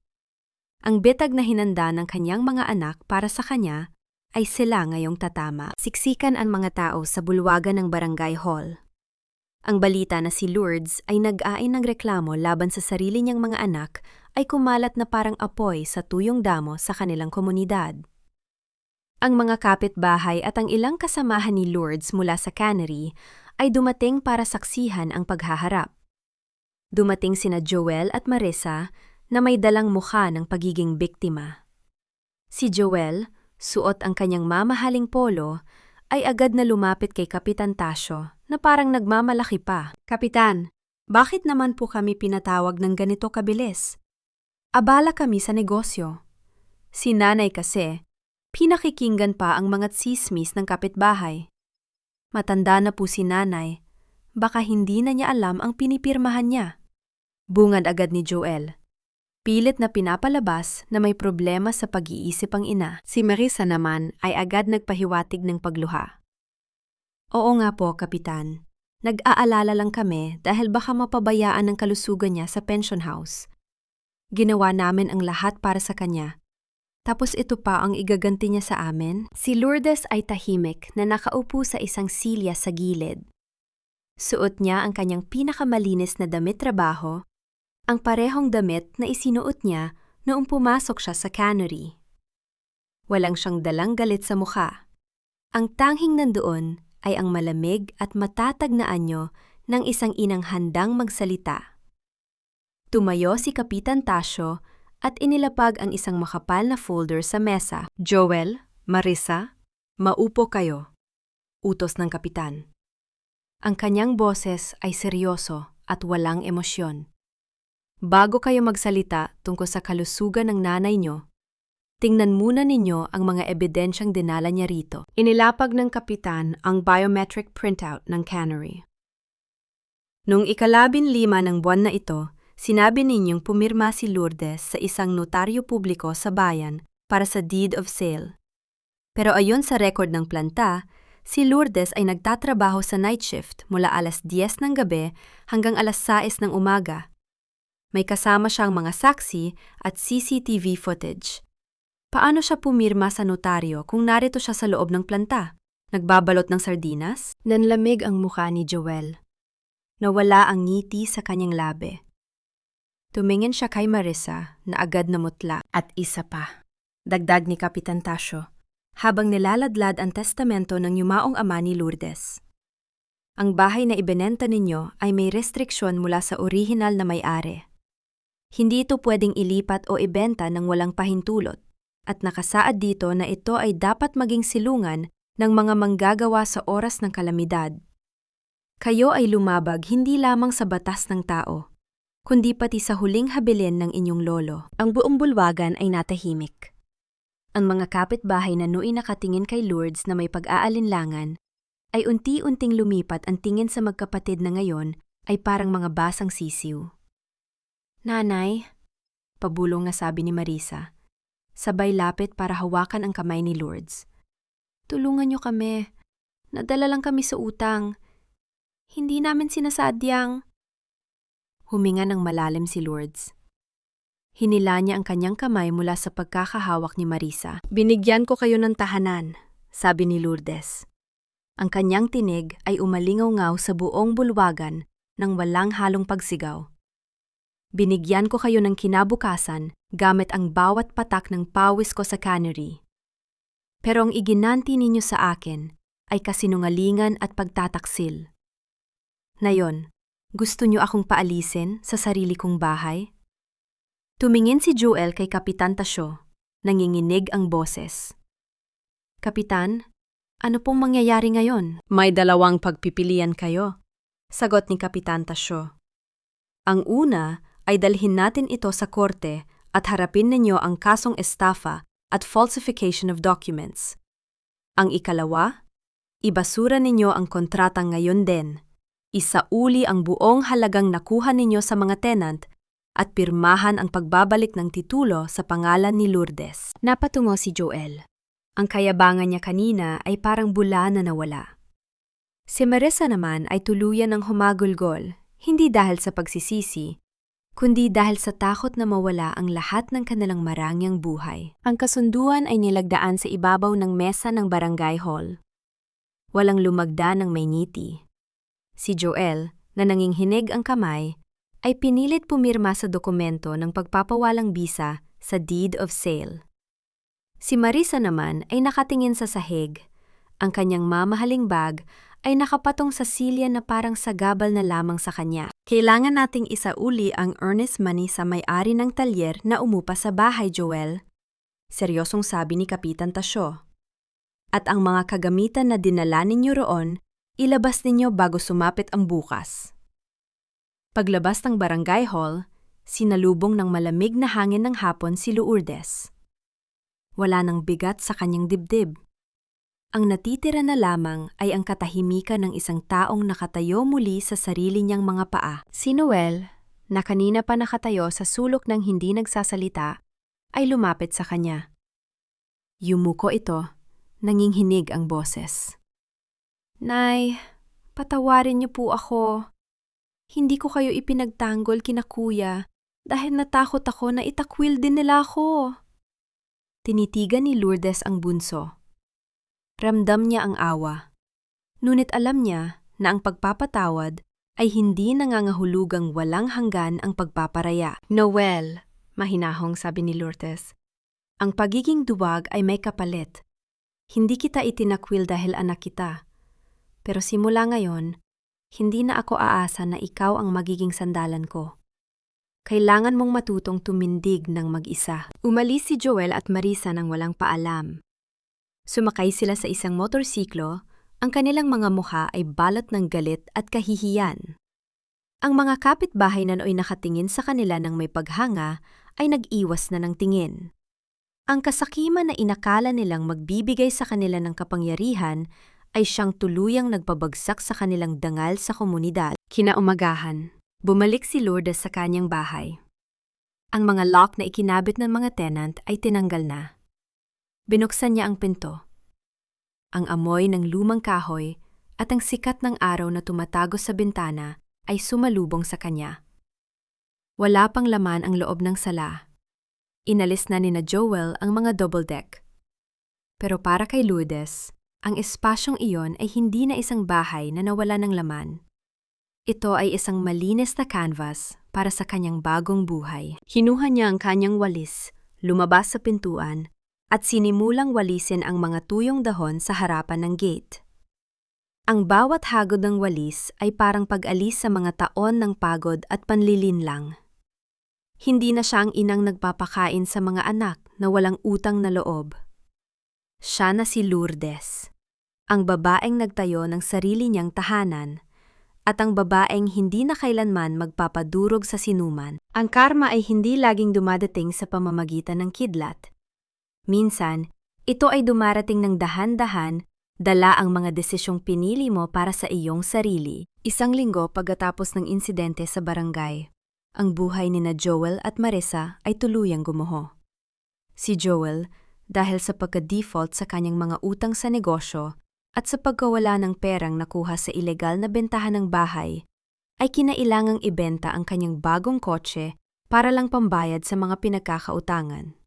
Ang bitag na hinanda ng kanyang mga anak para sa kanya ay sila ngayong tatama. Siksikan ang mga tao sa bulwagan ng barangay hall. Ang balita na si Lourdes ay nag-ain ng reklamo laban sa sarili niyang mga anak ay kumalat na parang apoy sa tuyong damo sa kanilang komunidad. Ang mga kapitbahay at ang ilang kasamahan ni Lourdes mula sa cannery ay dumating para saksihan ang paghaharap. Dumating sina Joel at Marisa na may dalang mukha ng pagiging biktima. Si Joel, suot ang kanyang mamahaling polo, ay agad na lumapit kay Kapitan Tasio na parang nagmamalaki pa. "Kapitan, bakit naman po kami pinatawag ng ganito kabilis? Abala kami sa negosyo." Si nanay kasi, pinakikinggan pa ang mga tsismis ng kapitbahay. Matanda na po si nanay, baka hindi na niya alam ang pinipirmahan niya. Bungad agad ni Joel. Pilit na pinapalabas na may problema sa pag-iisip ang ina. Si Marisa naman ay agad nagpahiwatig ng pagluha. "Oo nga po, Kapitan. Nag-aalala lang kami dahil baka mapabayaan ang kalusugan niya sa pension house. Ginawa namin ang lahat para sa kanya. Tapos ito pa ang igaganti niya sa amin?" Si Lourdes ay tahimik na nakaupo sa isang silya sa gilid. Suot niya ang kanyang pinakamalinis na damit trabaho, ang parehong damit na isinuot niya noong pumasok siya sa cannery. Walang siyang dalang galit sa mukha. Ang tanging nandoon ay ang malamig at matatag na anyo ng isang inang handang magsalita. Tumayo si Kapitan Tasio at inilapag ang isang makapal na folder sa mesa. "Joel, Marisa, maupo kayo," utos ng kapitan. Ang kanyang boses ay seryoso at walang emosyon. Bago kayo magsalita tungkol sa kalusugan ng nanay nyo, tingnan muna ninyo ang mga ebidensyang dinala niya rito. Inilapag ng kapitan ang biometric printout ng cannery. Noong 15 ng buwan na ito, sinabi ninyong pumirma si Lourdes sa isang notaryo publiko sa bayan para sa deed of sale. Pero ayon sa record ng planta, si Lourdes ay nagtatrabaho sa night shift mula alas 10 ng gabi hanggang alas 6 ng umaga. May kasama siyang mga saksi at CCTV footage. Paano siya pumirma sa notaryo kung narito siya sa loob ng planta? Nagbabalot ng sardinas? Nanlamig ang mukha ni Joel. Nawala ang ngiti sa kanyang labi. Tumingin siya kay Marissa na agad namutla. At isa pa, dagdag ni Kapitan Tasio, habang nilaladlad ang testamento ng yumaong ama ni Lourdes. Ang bahay na ibinenta ninyo ay may restriksyon mula sa orihinal na may-ari. Hindi ito pwedeng ilipat o ibenta ng walang pahintulot. At nakasaad dito na ito ay dapat maging silungan ng mga manggagawa sa oras ng kalamidad. Kayo ay lumabag hindi lamang sa batas ng tao, kundi pati sa huling habilin ng inyong lolo. Ang buong bulwagan ay natahimik. Ang mga kapitbahay na nooy nakatingin kay Lourdes na may pag-aalinlangan, ay unti-unting lumipat ang tingin sa magkapatid na ngayon ay parang mga basang sisiw. Nanay, pabulong na sabi ni Marissa, sabay lapit para hawakan ang kamay ni Lourdes. Tulungan niyo kami. Nadala lang kami sa utang. Hindi namin sinasadyang. Huminga ng malalim si Lourdes. Hinila niya ang kanyang kamay mula sa pagkakahawak ni Marissa. Binigyan ko kayo ng tahanan, sabi ni Lourdes. Ang kanyang tinig ay umalingaw-ngaw sa buong bulwagan nang walang halong pagsigaw. Binigyan ko kayo ng kinabukasan gamit ang bawat patak ng pawis ko sa cannery. Pero ang iginanti ninyo sa akin ay kasinungalingan at pagtataksil. Ngayon, gusto niyo akong paalisin sa sarili kong bahay? Tumingin si Joel kay Kapitan Tasio, nanginginig ang boses. Kapitan, ano pong mangyayari ngayon? May dalawang pagpipilian kayo, sagot ni Kapitan Tasio. Ang una ay dalhin natin ito sa korte at harapin ninyo ang kasong estafa at falsification of documents. Ang ikalawa, ibasura ninyo ang kontrata ngayon din. Isauli ang buong halagang nakuha ninyo sa mga tenant at pirmahan ang pagbabalik ng titulo sa pangalan ni Lourdes. Napatungo si Joel. Ang kayabangan niya kanina ay parang bula na nawala. Si Marissa naman ay tuluyan ng humagulgol, hindi dahil sa pagsisisi, kundi dahil sa takot na mawala ang lahat ng kanilang marangyang buhay. Ang kasunduan ay nilagdaan sa ibabaw ng mesa ng barangay hall. Walang lumagda ng may ngiti. Si Joel, na nanginghinig ang kamay, ay pinilit pumirma sa dokumento ng pagpapawalang bisa sa deed of sale. Si Marissa naman ay nakatingin sa sahig. Ang kanyang mamahaling bag ay nakapatong sa silya na parang sagabal na lamang sa kanya. Kailangan nating isauli ang earnest money sa may-ari ng talyer na umupa sa bahay, Joel. Seryosong sabi ni Kapitan Tasio. At ang mga kagamitan na dinala ninyo roon, ilabas ninyo bago sumapit ang bukas. Paglabas ng barangay hall, sinalubong ng malamig na hangin ng hapon si Lourdes. Wala nang bigat sa kanyang dibdib. Ang natitira na lamang ay ang katahimikan ng isang taong nakatayo muli sa sarili niyang mga paa. Si Noel, na kanina pa nakatayo sa sulok ng hindi nagsasalita, ay lumapit sa kanya. Yumuko ito, nanginghinig ang boses. Nay, patawarin niyo po ako. Hindi ko kayo ipinagtanggol kina kuya dahil natakot ako na itakwil din nila ako. Tinitigan ni Lourdes ang bunso. Ramdam niya ang awa. Ngunit alam niya na ang pagpapatawad ay hindi nangangahulugang walang hanggan ang pagpaparaya. Noel, mahinahong sabi ni Lourdes, ang pagiging duwag ay may kapalit. Hindi kita itinakwil dahil anak kita. Pero simula ngayon, hindi na ako aasa na ikaw ang magiging sandalan ko. Kailangan mong matutong tumindig ng mag-isa. Umalis si Joel at Marissa nang walang paalam. Sumakay sila sa isang motorsiklo, ang kanilang mga mukha ay balot ng galit at kahihiyan. Ang mga kapitbahay na nooy nakatingin sa kanila ng may paghanga ay nag-iwas na ng tingin. Ang kasakiman na inakala nilang magbibigay sa kanila ng kapangyarihan ay siyang tuluyang nagpabagsak sa kanilang dangal sa komunidad. Kinaumagahan, bumalik si Lourdes sa kanyang bahay. Ang mga lock na ikinabit ng mga tenant ay tinanggal na. Binuksan niya ang pinto. Ang amoy ng lumang kahoy at ang sikat ng araw na tumatagos sa bintana ay sumalubong sa kanya. Wala pang laman ang loob ng sala. Inalis na nina Joel ang mga double deck. Pero para kay Lourdes, ang espasyong iyon ay hindi na isang bahay na nawala ng laman. Ito ay isang malinis na canvas para sa kanyang bagong buhay. Kinuha niya ang kanyang walis, lumabas sa pintuan, at sinimulang walisin ang mga tuyong dahon sa harapan ng gate. Ang bawat hagod ng walis ay parang pag-alis sa mga taon ng pagod at panlilinlang. Hindi na siya ang inang nagpapakain sa mga anak na walang utang na loob. Siya na si Lourdes, ang babaeng nagtayo ng sarili niyang tahanan, at ang babaeng hindi na kailanman magpapadurog sa sinuman. Ang karma ay hindi laging dumadating sa pamamagitan ng kidlat. Minsan, ito ay dumarating ng dahan-dahan, dala ang mga desisyong pinili mo para sa iyong sarili. Isang linggo pagkatapos ng insidente sa barangay, ang buhay nina Joel at Marissa ay tuluyang gumuho. Si Joel, dahil sa pagka-default sa kanyang mga utang sa negosyo, at sa pagkawala ng perang nakuha sa ilegal na bentahan ng bahay, ay kinailangang ibenta ang kanyang bagong kotse para lang pambayad sa mga pinagkakautangan.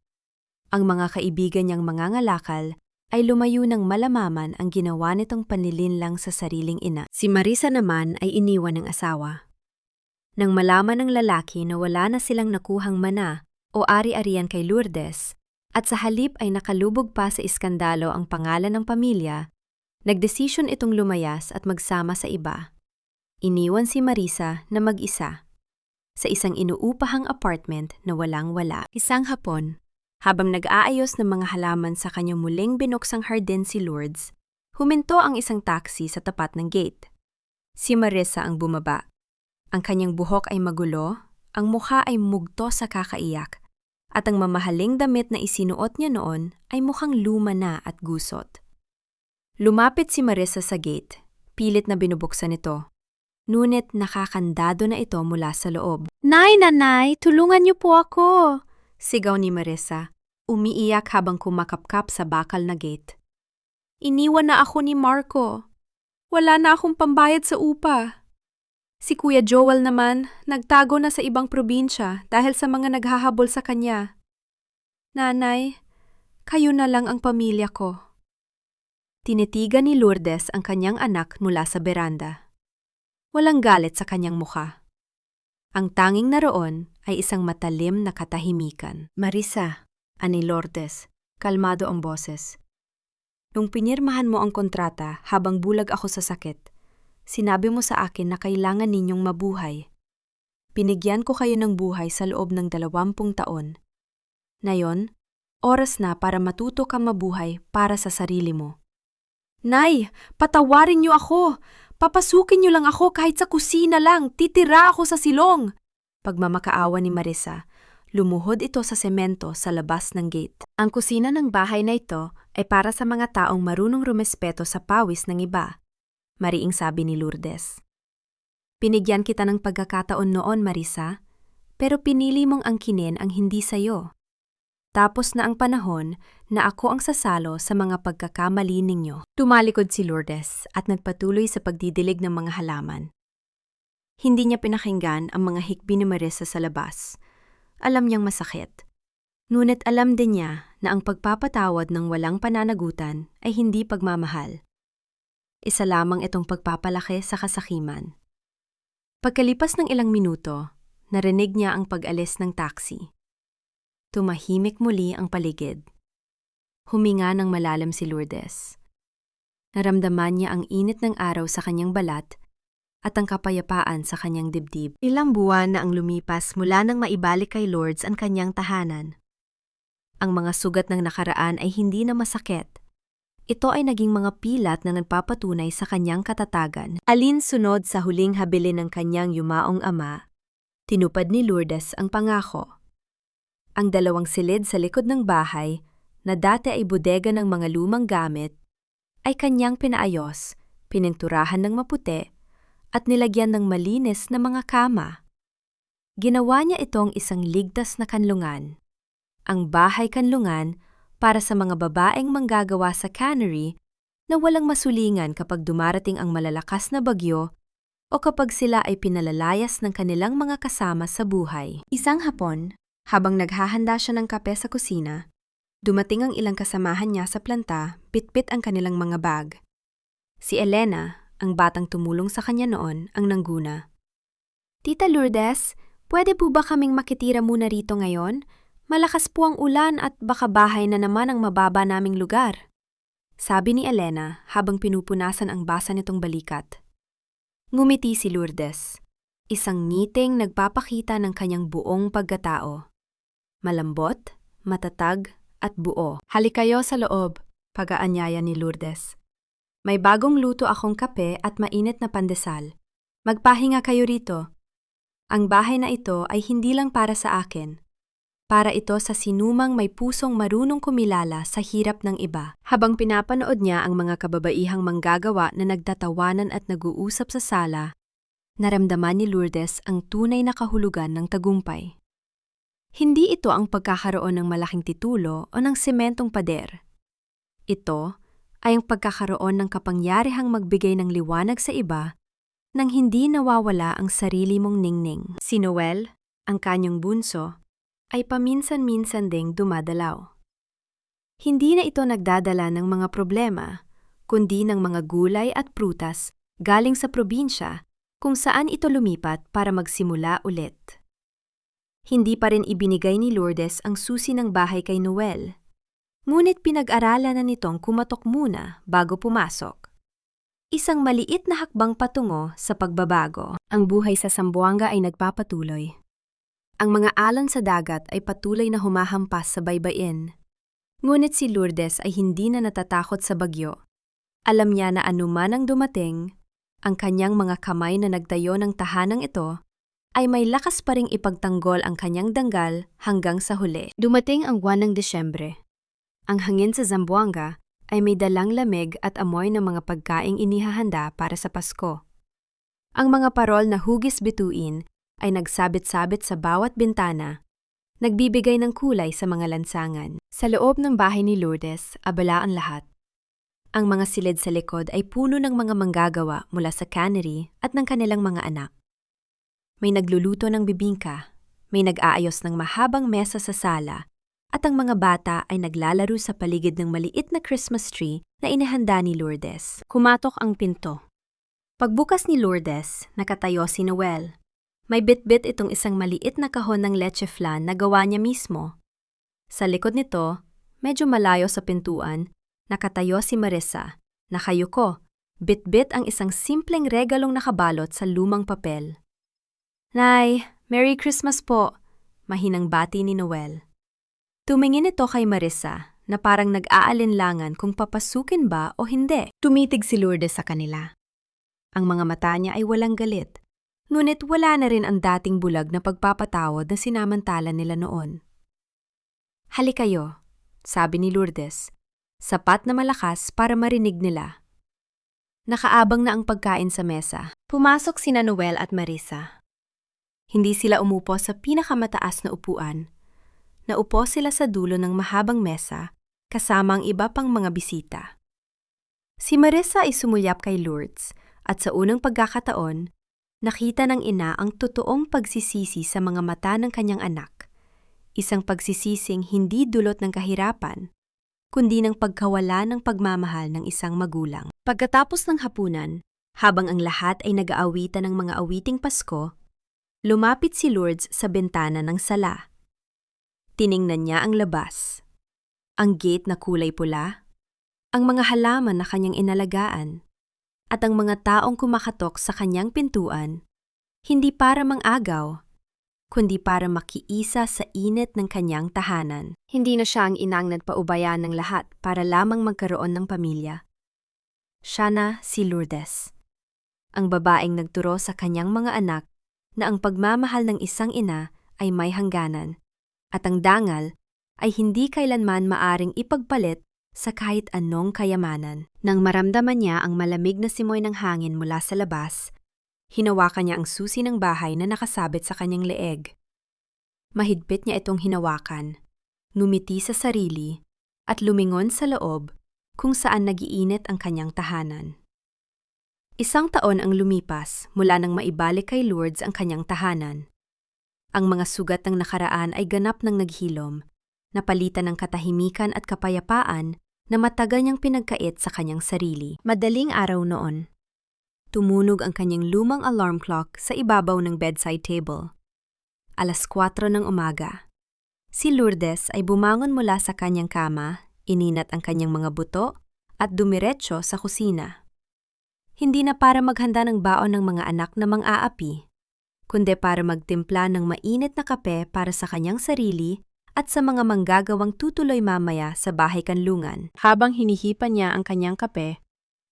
Ang mga kaibigan niyang mangangalakal ay lumayo ng malamaman ang ginawa nitong panlilinlang sa sariling ina. Si Marissa naman ay iniwan ng asawa. Nang malaman ng lalaki na wala na silang nakuhang mana o ari-arian kay Lourdes, at sa halip ay nakalubog pa sa iskandalo ang pangalan ng pamilya, nagdesisyon itong lumayas at magsama sa iba. Iniwan si Marissa na mag-isa sa isang inuupahang apartment na walang-wala. Isang hapon, habang nag-aayos ng mga halaman sa kanyang muling binuksang hardin si Lourdes, huminto ang isang taxi sa tapat ng gate. Si Marissa ang bumaba. Ang kanyang buhok ay magulo, ang mukha ay mugto sa kakaiyak, at ang mamahaling damit na isinuot niya noon ay mukhang luma na at gusot. Lumapit si Marissa sa gate, pilit na binubuksan ito. Ngunit nakakandado na ito mula sa loob. "Nay, nanay, tulungan niyo po ako!" Sigaw ni Marissa, umiiyak habang kumakapkap sa bakal na gate. "Iniwan na ako ni Marco. Wala na akong pambayad sa upa. Si Kuya Joel naman, nagtago na sa ibang probinsya dahil sa mga naghahabol sa kanya. Nanay, kayo na lang ang pamilya ko." Tinitigan ni Lourdes ang kanyang anak mula sa beranda. Walang galit sa kanyang mukha. Ang tanging naroon ay isang matalim na katahimikan. "Marissa," ani Lourdes, kalmado ang boses. "Nung pinirmahan mo ang kontrata habang bulag ako sa sakit, sinabi mo sa akin na kailangan ninyong mabuhay. Binigyan ko kayo ng buhay sa loob ng 20 taon. Ngayon, oras na para matuto kang mabuhay para sa sarili mo." "Nay, patawarin niyo ako! Papasukin niyo lang ako kahit sa kusina lang! Titira ako sa silong!" Pagmamakaawa ni Marissa, lumuhod ito sa semento sa labas ng gate. Ang kusina ng bahay na ito ay para sa mga taong marunong rumespeto sa pawis ng iba, mariing sabi ni Lourdes. "Pinigyan kita ng pagkakataon noon, Marissa, pero pinili mong angkinin ang hindi sayo. Tapos na ang panahon na ako ang sasalo sa mga pagkakamali ninyo." Tumalikod si Lourdes at nagpatuloy sa pagdidilig ng mga halaman. Hindi niya pinakinggan ang mga hikbi ni Marissa sa labas. Alam niyang masakit. Ngunit alam din niya na ang pagpapatawad ng walang pananagutan ay hindi pagmamahal. Isa lamang itong pagpapalaki sa kasakiman. Pagkalipas ng ilang minuto, narinig niya ang pag-alis ng taxi. Tumahimik muli ang paligid. Huminga ng malalim si Lourdes. Naramdaman niya ang init ng araw sa kanyang balat at ang kapayapaan sa kanyang dibdib. Ilang buwan na ang lumipas mula nang maibalik kay Lourdes ang kanyang tahanan. Ang mga sugat ng nakaraan ay hindi na masakit, Ito ay naging mga pilat na nagpapatunay sa kanyang katatagan. Alinsunod sa huling habilin ng kanyang yumaong ama, tinupad ni Lourdes ang pangako. Ang 2 silid sa likod ng bahay, na dati ay bodega ng mga lumang gamit, ay kanyang pinaayos, pininturahan ng maputi, at nilagyan ng malinis na mga kama. Ginawa niya itong isang ligtas na kanlungan. Ang bahay kanlungan para sa mga babaeng manggagawa sa cannery na walang masulingan kapag dumarating ang malalakas na bagyo o kapag sila ay pinalalayas ng kanilang mga kasama sa buhay. Isang hapon, habang naghahanda siya ng kape sa kusina, dumating ang ilang kasamahan niya sa planta, bitbit ang kanilang mga bag. Si Elena, ang batang tumulong sa kanya noon, ang nangguna. Tita Lourdes, pwede po ba kaming makitira muna rito ngayon? Malakas po ang ulan at baka bahay na naman ang mababa naming lugar. Sabi ni Elena habang pinupunasan ang basa nitong balikat. Ngumiti si Lourdes. Isang ngiting nagpapakita ng kanyang buong pagkatao. Malambot, matatag, at buo. Halikayo sa loob, pag-aanyaya ni Lourdes. May bagong luto akong kape at mainit na pandesal. Magpahinga kayo rito. Ang bahay na ito ay hindi lang para sa akin. Para ito sa sinumang may pusong marunong kumilala sa hirap ng iba. Habang pinapanood niya ang mga kababaihang manggagawa na nagtatawanan at nag-uusap sa sala, naramdaman ni Lourdes ang tunay na kahulugan ng tagumpay. Hindi ito ang pagkakaroon ng malaking titulo o ng sementong pader. Ito ay ang pagkakaroon ng kapangyarihang magbigay ng liwanag sa iba nang hindi nawawala ang sarili mong ningning. Si Noel, ang kanyang bunso, ay paminsan-minsan ding dumadalaw. Hindi na ito nagdadala ng mga problema, kundi ng mga gulay at prutas galing sa probinsya kung saan ito lumipat para magsimula ulit. Hindi pa rin ibinigay ni Lourdes ang susi ng bahay kay Noel, ngunit pinag-aralan na nitong kumatok muna bago pumasok. Isang maliit na hakbang patungo sa pagbabago. Ang buhay sa Zamboanga ay nagpapatuloy. Ang mga alon sa dagat ay patuloy na humahampas sa baybayin. Ngunit si Lourdes ay hindi na natatakot sa bagyo. Alam niya na anuman ang dumating, ang kanyang mga kamay na nagtayo ng tahanang ito ay may lakas pa ring ipagtanggol ang kanyang danggal hanggang sa huli. Dumating ang buwan ng Disyembre. Ang hangin sa Zamboanga ay may dalang lamig at amoy ng mga pagkaing inihahanda para sa Pasko. Ang mga parol na hugis bituin ay nagsabit-sabit sa bawat bintana, nagbibigay ng kulay sa mga lansangan. Sa loob ng bahay ni Lourdes, abala ang lahat. Ang mga silid sa likod ay puno ng mga manggagawa mula sa cannery at ng kanilang mga anak. May nagluluto ng bibingka, may nag-aayos ng mahabang mesa sa sala, at ang mga bata ay naglalaro sa paligid ng maliit na Christmas tree na inihanda ni Lourdes. Kumatok ang pinto. Pagbukas ni Lourdes, nakatayo si Noel. May bitbit itong isang maliit na kahon ng leche flan na gawa niya mismo. Sa likod nito, medyo malayo sa pintuan, nakatayo si Marissa, nakayuko, bitbit ang isang simpleng regalong nakabalot sa lumang papel. Nay, Merry Christmas po, mahinang bati ni Noel. Tumingin ito kay Marissa na parang nag-aalinlangan kung papasukin ba o hindi. Tumitig si Lourdes sa kanila. Ang mga mata niya ay walang galit. Ngunit wala na rin ang dating bulag na pagpapatawad na sinamantala nila noon. Halikayo, sabi ni Lourdes, sapat na malakas para marinig nila. Nakaabang na ang pagkain sa mesa. Pumasok sina Noel at Marissa. Hindi sila umupo sa pinakamataas na upuan. Naupo sila sa dulo ng mahabang mesa kasama ang iba pang mga bisita. Si Marissa ay sumulyap kay Lourdes at sa unang pagkakataon, nakita ng ina ang totoong pagsisisi sa mga mata ng kanyang anak. Isang pagsisising hindi dulot ng kahirapan, kundi ng pagkawala ng pagmamahal ng isang magulang. Pagkatapos ng hapunan, habang ang lahat ay nag-aawitan ng mga awiting Pasko, lumapit si Lourdes sa bintana ng sala. Tiningnan niya ang labas. Ang gate na kulay pula, ang mga halaman na kanyang inalagaan, at ang mga taong kumakatok sa kanyang pintuan, hindi para mang-agaw, kundi para makiisa sa init ng kanyang tahanan. Hindi na siya ang inang nagpaubayan ng lahat para lamang magkaroon ng pamilya. Siya na si Lourdes, ang babaeng nagturo sa kanyang mga anak na ang pagmamahal ng isang ina ay may hangganan, at ang dangal ay hindi kailanman maaring ipagpalit sa kahit anong kayamanan. Nang maramdaman niya ang malamig na simoy ng hangin mula sa labas, hinawakan niya ang susi ng bahay na nakasabit sa kanyang leeg. Mahigpit niya itong hinawakan, numiti sa sarili, at lumingon sa loob kung saan nagiinit ang kanyang tahanan. 1 taon ang lumipas mula nang maibalik kay Lourdes ang kanyang tahanan. Ang mga sugat ng nakaraan ay ganap ng naghilom, napalitan ng katahimikan at kapayapaan na matagal niyang pinagkait sa kanyang sarili. Madaling araw noon. Tumunog ang kanyang lumang alarm clock sa ibabaw ng bedside table. 4:00 ng umaga. Si Lourdes ay bumangon mula sa kanyang kama, ininat ang kanyang mga buto, at dumiretso sa kusina. Hindi na para maghanda ng baon ng mga anak na mang-aapi, kundi para magtimpla ng mainit na kape para sa kanyang sarili at sa mga manggagawang tutuloy mamaya sa bahay kanlungan. Habang hinihipan niya ang kanyang kape,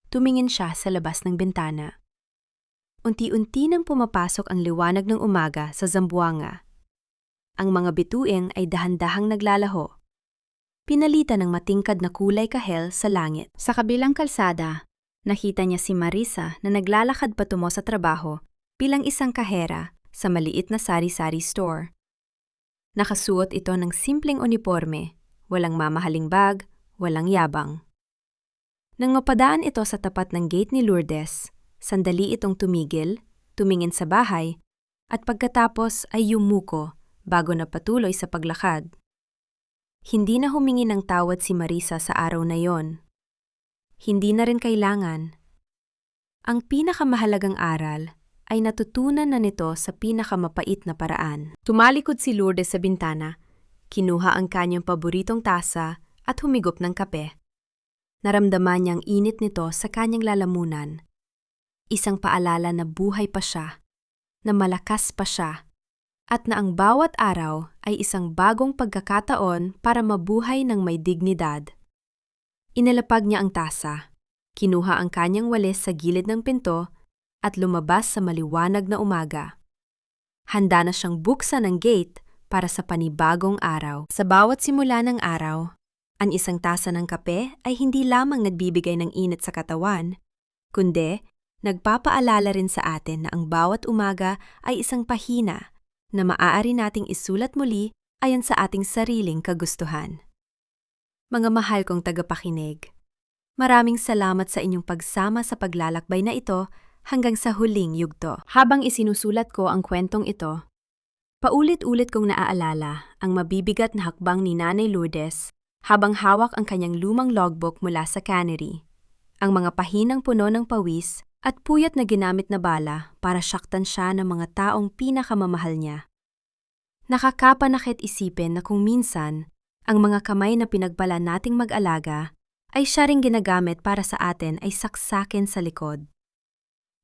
tumingin siya sa labas ng bintana. Unti-unti nang pumapasok ang liwanag ng umaga sa Zamboanga. Ang mga bituin ay dahan-dahang naglalaho. Pinalitan ng matingkad na kulay kahel sa langit. Sa kabilang kalsada, nakita niya si Marisa na naglalakad patungo sa trabaho bilang isang kahera sa maliit na sari-sari store. Nakasuot ito ng simpleng uniforme, walang mamahaling bag, walang yabang. Nang mapadaan ito sa tapat ng gate ni Lourdes, sandali itong tumigil, tumingin sa bahay, at pagkatapos ay yumuko bago na patuloy sa paglakad. Hindi na humingi ng tawad si Marisa sa araw na yon. Hindi na rin kailangan. Ang pinakamahalagang aral ay natutunan na nito sa pinakamapait na paraan. Tumalikod si Lourdes sa bintana, kinuha ang kanyang paboritong tasa at humigop ng kape. Naramdaman niyang init nito sa kanyang lalamunan. Isang paalala na buhay pa siya, na malakas pa siya, at na ang bawat araw ay isang bagong pagkakataon para mabuhay ng may dignidad. Inalapag niya ang tasa, kinuha ang kanyang walis sa gilid ng pinto at lumabas sa maliwanag na umaga. Handa na siyang buksan ang gate para sa panibagong araw. Sa bawat simula ng araw, ang isang tasa ng kape ay hindi lamang nagbibigay ng init sa katawan, kundi nagpapaalala rin sa atin na ang bawat umaga ay isang pahina na maaari nating isulat muli ayon sa ating sariling kagustuhan. Mga mahal kong tagapakinig, maraming salamat sa inyong pagsama sa paglalakbay na ito hanggang sa huling yugto. Habang isinusulat ko ang kwentong ito, paulit-ulit kong naaalala ang mabibigat na hakbang ni Nanay Lourdes habang hawak ang kanyang lumang logbook mula sa cannery. Ang mga pahinang puno ng pawis at puyat na ginamit na bala para saktan siya ng mga taong pinakamamahal niya. Nakakapanakit isipin na kung minsan, ang mga kamay na pinagbala nating mag-alaga ay siya ring ginagamit para sa atin ay saksakin sa likod.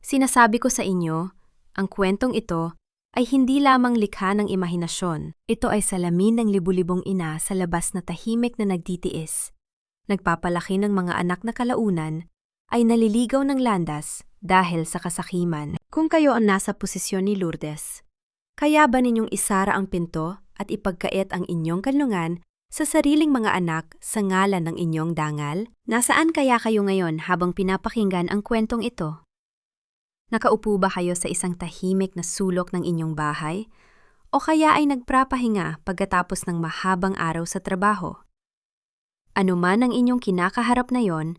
Sinasabi ko sa inyo, ang kwentong ito ay hindi lamang likha ng imahinasyon. Ito ay salamin ng libu-libong ina sa labas na tahimik na nagtitiis. Nagpapalaki ng mga anak na kalaunan ay naliligaw ng landas dahil sa kasakiman. Kung kayo ang nasa posisyon ni Lourdes, kaya ba ninyong isara ang pinto at ipagkait ang inyong kanlungan sa sariling mga anak sa ngalan ng inyong dangal? Nasaan kaya kayo ngayon habang pinapakinggan ang kwentong ito? Nakaupo ba kayo sa isang tahimik na sulok ng inyong bahay? O kaya ay nagprapahinga pagkatapos ng mahabang araw sa trabaho? Ano man ang inyong kinakaharap na yon,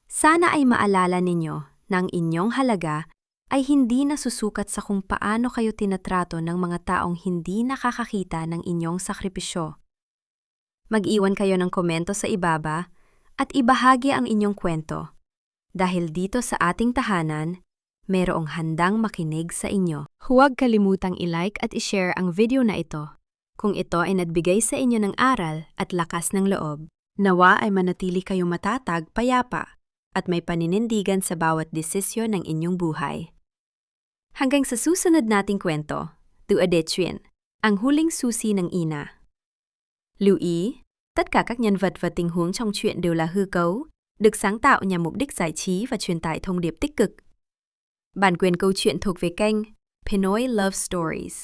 sana ay maalala ninyo na ang inyong halaga ay hindi nasusukat sa kung paano kayo tinatrato ng mga taong hindi nakakakita ng inyong sakripisyo. Mag-iwan kayo ng komento sa ibaba at ibahagi ang inyong kwento. Dahil dito sa ating tahanan, merong handang makinig sa inyo. Huwag kalimutang i-like at i-share ang video na ito. Kung ito ay nagbigay sa inyo ng aral at lakas ng loob, nawa ay manatili kayong matatag, payapa, at may paninindigan sa bawat desisyon ng inyong buhay. Hanggang sa susunod nating kwento, Duodetsuin, Ang huling susi ng ina. Lưu ý, tất cả các nhân vật và tình huống trong truyện đều là hư cấu, được sáng tạo nhằm mục đích giải trí và truyền tải thông điệp tích cực. Bản quyền câu chuyện thuộc về kênh Pinoy Love Stories.